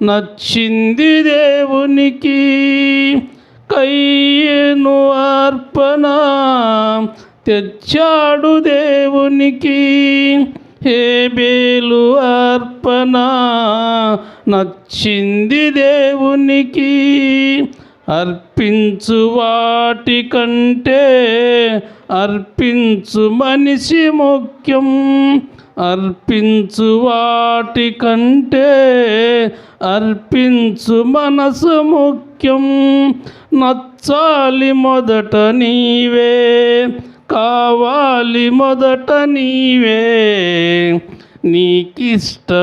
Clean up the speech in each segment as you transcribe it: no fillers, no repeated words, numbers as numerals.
నచ్చింది దేవునికి. కయ్యను అర్పణ తెచ్చాడు దేవునికి. హేబేలు అర్పణ నచ్చింది దేవునికి. అర్పించు వాటి కంటే అర్పించు మనిషి ముఖ్యం. అర్పించు వాటి కంటే అర్పించు మనసు ముఖ్యం. నచ్చాలి మొదట నీవే, కావాలి మొదట నీవే. నీకిష్టమైనది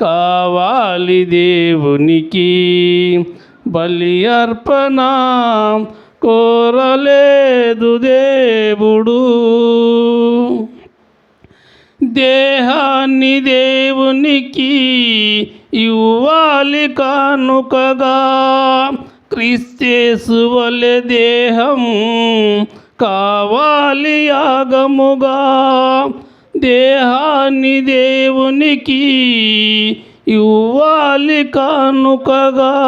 కావాలి దేవునికి. బలి అర్పణ కోరలేదు దేవుడు. దేహాన్ని దేవునికి ఇవ్వాలి కానుకగా. క్రీస్తేసు వలె దేహం కావాలి యాగముగా. దేహాన్ని దేవునికి ఇవ్వాలి కానుకగా.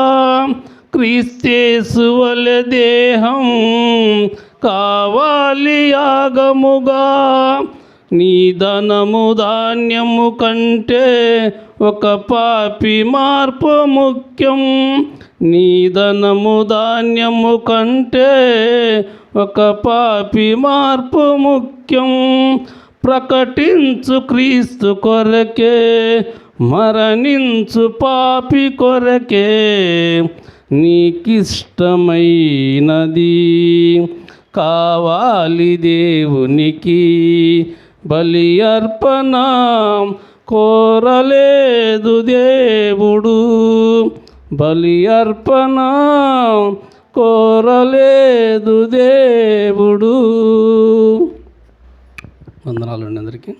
క్రీస్తేసు వలె దేహం కావాలి యాగముగా. నీ ధనము ధాన్యము కంటే ఒక పాపి మార్పు ముఖ్యం. నీ ధనము ధాన్యము కంటే ఒక పాపి మార్పు ముఖ్యం. ప్రకటించు క్రీస్తు కొరకే, మరణించు పాపి కొరకే. నీకిష్టమైనది కావాలి దేవునికి. బలి అర్పణ కోరలేదు దేవుడు. బలి అర్పణ కోరలేదు దేవుడు. వందనాలండి అందరికీ.